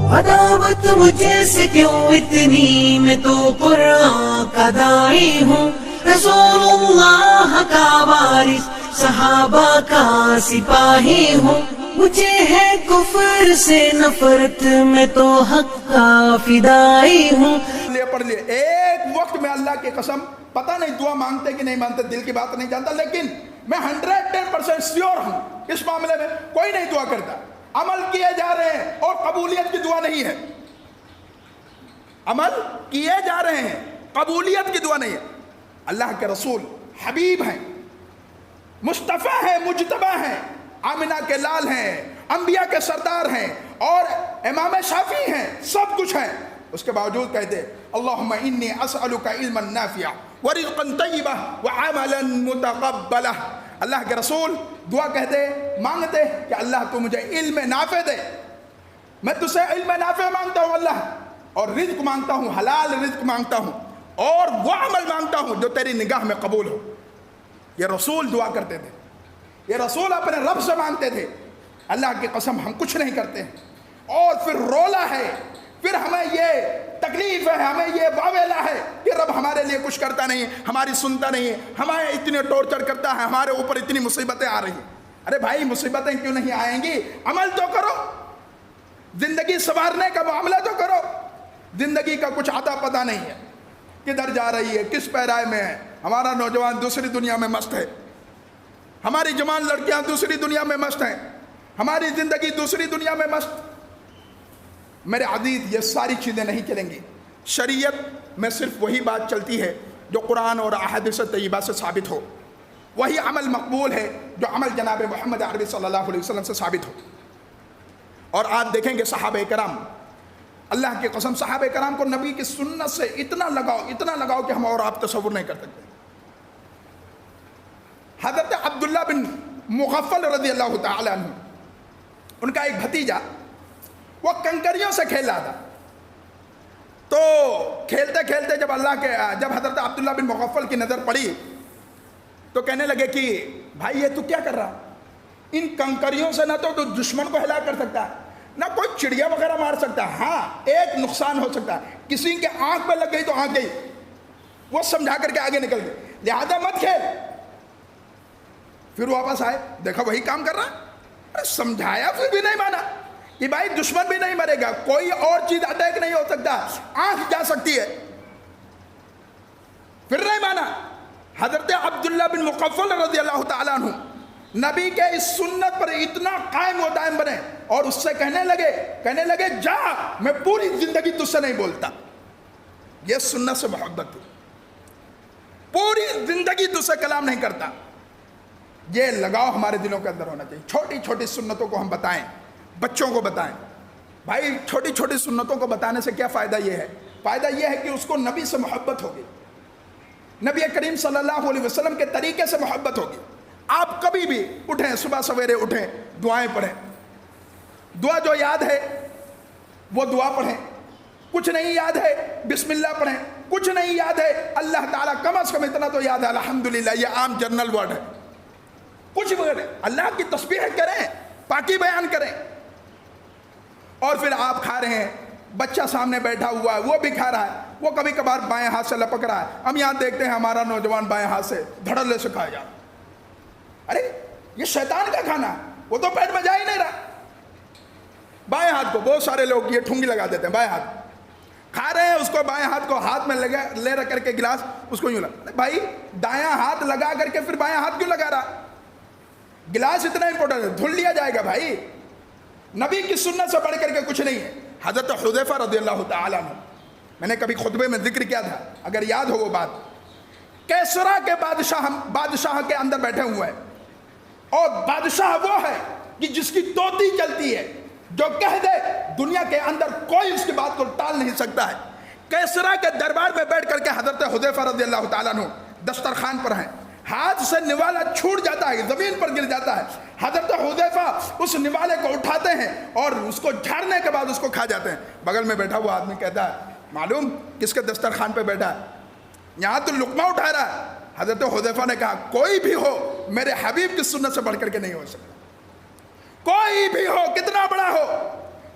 عداوت مجھے سے کیوں اتنی، میں تو قرآن کا داعی ہوں، رسول اللہ کا وارث، صحابہ کا سپاہی ہوں، مجھے ہے کفر سے نفرت، میں تو حق کا فدائی ہوں۔ پڑھ لیے ایک وقت میں اللہ کی قسم، پتہ نہیں دعا مانگتے کہ نہیں مانگتے، دل کی بات نہیں جانتا، لیکن میں 110% سیور ہوں اس معاملے میں، کوئی نہیں دعا کرتا، عمل کیے جا رہے ہیں اور قبولیت کی دعا نہیں ہے، عمل کیے جا رہے ہیں، قبولیت کی دعا نہیں ہے۔ اللہ کے رسول حبیب ہیں، مصطفیٰ ہیں، مجتبیٰ ہیں، آمنہ کے لال ہیں، انبیاء کے سردار ہیں اور امام شافعی ہیں، سب کچھ ہیں، اس کے باوجود کہتے ہیں اللہم انی اسألک علما نافعا ورزقا طیبا وعملا متقبلا۔ اللہ کے رسول دعا کہتے مانگتے کہ اللہ تو مجھے علم نافع دے، میں تجھ سے علم نافع مانگتا ہوں اللہ، اور رزق مانگتا ہوں، حلال رزق مانگتا ہوں، اور وہ عمل مانگتا ہوں جو تیری نگاہ میں قبول ہو۔ یہ رسول دعا کرتے تھے، یہ رسول اپنے رب سے مانگتے تھے۔ اللہ کی قسم ہم کچھ نہیں کرتے ہیں، اور پھر رولا ہے، پھر ہمیں یہ تکلیف ہے، ہمیں یہ واویلا ہے کہ رب ہمارے لیے کچھ کرتا نہیں ہے، ہماری سنتا نہیں ہے، ہمیں اتنے ٹورچر کرتا ہے، ہمارے اوپر اتنی مصیبتیں آ رہی ہیں۔ ارے بھائی مصیبتیں کیوں نہیں آئیں گی؟ عمل تو کرو، زندگی سنوارنے کا معاملہ تو کرو۔ زندگی کا کچھ عطا پتہ نہیں ہے، کدھر جا رہی ہے، کس پیرائے میں ہے۔ ہمارا نوجوان دوسری دنیا میں مست ہے، ہماری جوان لڑکیاں دوسری دنیا میں مست ہیں، ہماری زندگی دوسری دنیا میں مست۔ میرے عزیز یہ ساری چیزیں نہیں چلیں گی، شریعت میں صرف وہی بات چلتی ہے جو قرآن اور احادیث طیبہ سے ثابت ہو، وہی عمل مقبول ہے جو عمل جناب محمد عربی صلی اللہ علیہ وسلم سے ثابت ہو۔ اور آپ دیکھیں گے صحابہ کرام، اللہ کی قسم صحابہ کرام کو نبی کی سنت سے اتنا لگاؤ کہ ہم اور آپ تصور نہیں کر سکتے۔ حضرت عبداللہ بن مغفل رضی اللہ تعالی عنہ، ان کا ایک بھتیجا وہ کنکریوں سے کھیل رہا تھا، تو کھیلتے کھیلتے جب حضرت عبداللہ بن مغفل کی نظر پڑی تو کہنے لگے کہ بھائی یہ تو کیا کر رہا، ان کنکریوں سے نہ تو دشمن کو ہلاک کر سکتا ہے، نہ کوئی چڑیا وغیرہ مار سکتا ہے، ہاں ایک نقصان ہو سکتا ہے، کسی کے آنکھ پہ لگ گئی تو آنکھ گئی، وہ سمجھا کر کے آگے نکل گئے، لہذا مت کھیل۔ پھر واپس آئے، دیکھا وہی کام کر رہا، ارے سمجھایا پھر بھی نہیں مانا کہ بھائی دشمن بھی نہیں مرے گا، کوئی اور چیز اٹیک نہیں ہو سکتا، آنکھ جا سکتی ہے، پھر نہیں مانا۔ حضرت عبداللہ بن مغفل رضی اللہ تعالیٰ عنہ نبی کے اس سنت پر اتنا قائم و دائم بنے اور اس سے کہنے لگے جا، میں پوری زندگی تجھ سے نہیں بولتا۔ یہ سنت سے محبت تھی، پوری زندگی تجھ سے کلام نہیں کرتا۔ یہ لگاؤ ہمارے دلوں کے اندر ہونا چاہیے۔ چھوٹی چھوٹی سنتوں کو ہم بتائیں، بچوں کو بتائیں۔ بھائی چھوٹی چھوٹی سنتوں کو بتانے سے کیا فائدہ یہ ہے؟ فائدہ یہ ہے کہ اس کو نبی سے محبت ہوگی، نبی کریم صلی اللہ علیہ وسلم کے طریقے سے محبت ہوگی۔ آپ کبھی بھی اٹھیں، صبح سویرے اٹھیں، دعائیں پڑھیں، دعا جو یاد ہے وہ دعا پڑھیں، کچھ نہیں یاد ہے بسم اللہ پڑھیں، کچھ نہیں یاد ہے اللہ تعالیٰ، کم از کم اتنا تو یاد ہے الحمدللہ، یہ عام جنرل ورڈ ہے، کچھ بھی اللہ کی تسبیح کریں، پاکی بیان کریں۔ اور پھر آپ کھا رہے ہیں، بچہ سامنے بیٹھا ہوا ہے وہ بھی کھا رہا ہے، وہ کبھی کبھار بائیں ہاتھ سے لپک رہا ہے، ہم یہاں دیکھتے ہیں ہمارا نوجوان بائیں ہاتھ سے دھڑلے سے کھایا جا رہا ہے۔ ارے یہ شیطان کا کھانا، وہ تو پیٹ میں جا ہی نہیں رہا۔ بائیں ہاتھ کو بہت سارے لوگ یہ ٹھنگی لگا دیتے ہیں، بائیں ہاتھ کھا رہے ہیں، اس کو بائیں ہاتھ کو ہاتھ میں لے رکھ کر کے گلاس اس کو یوں لگا، بھائی دایاں ہاتھ لگا کر کے پھر بائیں ہاتھ کیوں لگا رہا؟ گلاس اتنا امپورٹنٹ ہے، دھل لیا جائے گا بھائی۔ نبی کی سنت سے بڑھ کر کے کچھ نہیں ہے۔ حضرت حذیفہ رضی اللہ تعالیٰ عنہ، میں نے کبھی خطبے میں ذکر کیا تھا، اگر یاد ہو وہ بات، کیسرا کے بادشاہ کے اندر بیٹھے ہوئے ہیں، اور بادشاہ وہ ہے کہ جس کی طوطی چلتی ہے، جو کہہ دے دنیا کے اندر کوئی اس کی بات کو ٹال نہیں سکتا ہے۔ کیسرا کے دربار میں بیٹھ کر کے حضرت حذیفہ رضی اللہ تعالیٰ عنہ دسترخوان پر ہیں، ہاتھ سے نوالا چھوٹ جاتا ہے، زمین پر گر جاتا ہے، حضرت حذیفہ اس نوالے کو اٹھاتے ہیں اور اس کو جھاڑنے کے بعد اس کو کھا جاتے ہیں۔ بغل میں بیٹھا ہوا آدمی کہتا ہے معلوم کس کے دسترخوان پہ بیٹھا ہے؟ یہاں تو لقمہ اٹھا رہا ہے۔ حضرت حذیفہ نے کہا کوئی بھی ہو میرے حبیب کی سنت سے بڑھ کر کے نہیں ہو سکتا، کوئی بھی ہو، کتنا بڑا ہو،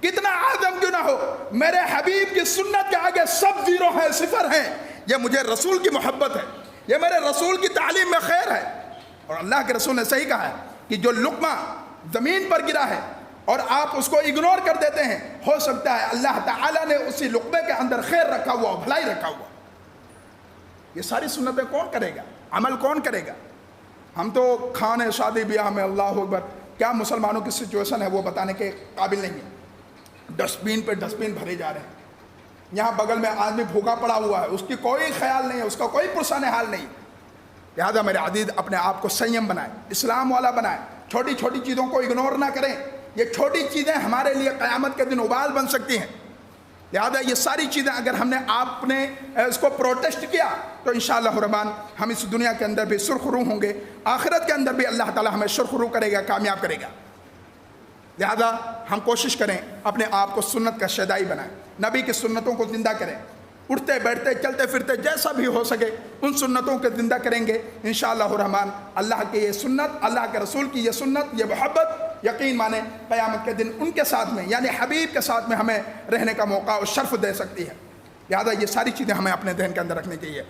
کتنا اعظم کیوں نہ ہو، میرے حبیب کی سنت کے آگے سب زیرو ہیں، صفر ہیں. یہ مجھے رسول کی محبت ہے، یہ میرے رسول کی تعلیم میں خیر ہے. اور اللہ کے رسول نے صحیح کہا ہے کہ جو لقمہ زمین پر گرا ہے اور آپ اس کو اگنور کر دیتے ہیں، ہو سکتا ہے اللہ تعالیٰ نے اسی لقمے کے اندر خیر رکھا ہوا، بھلائی رکھا ہوا. یہ ساری سنتیں کون کرے گا؟ عمل کون کرے گا؟ ہم تو کھانے شادی بیاہ میں اللہ اکبر کیا مسلمانوں کی سچویشن ہے وہ بتانے کے قابل نہیں ہے. ڈسٹ بین پہ ڈسٹ بین بھرے جا رہے ہیں. یہاں بغل میں آدمی بھوکا پڑا ہوا ہے، اس کی کوئی خیال نہیں ہے، اس کا کوئی پرسان حال نہیں. لہذا میرے عزیز اپنے آپ کو سنیم بنائیں، اسلام والا بنائیں، چھوٹی چھوٹی چیزوں کو اگنور نہ کریں. یہ چھوٹی چیزیں ہمارے لیے قیامت کے دن ابال بن سکتی ہیں. لہذا یہ ساری چیزیں اگر ہم نے آپ نے اس کو پروٹیسٹ کیا تو انشاءاللہ الرحمن ہم اس دنیا کے اندر بھی سرخرو ہوں گے، آخرت کے اندر بھی اللہ تعالی ہمیں سرخرو کرے گا، کامیاب کرے گا. لہذا ہم کوشش کریں اپنے آپ کو سنت کا شیدائی بنائیں، نبی کی سنتوں کو زندہ کریں. اٹھتے بیٹھتے چلتے پھرتے جیسا بھی ہو سکے ان سنتوں کو زندہ کریں گے انشاءاللہ الرحمن. اللہ کی یہ سنت، اللہ کے رسول کی یہ سنت، یہ محبت یقین مانیں قیامت کے دن ان کے ساتھ میں یعنی حبیب کے ساتھ میں ہمیں رہنے کا موقع اور شرف دے سکتی ہے. لہذا یہ ساری چیزیں ہمیں اپنے ذہن کے اندر رکھنی چاہیے.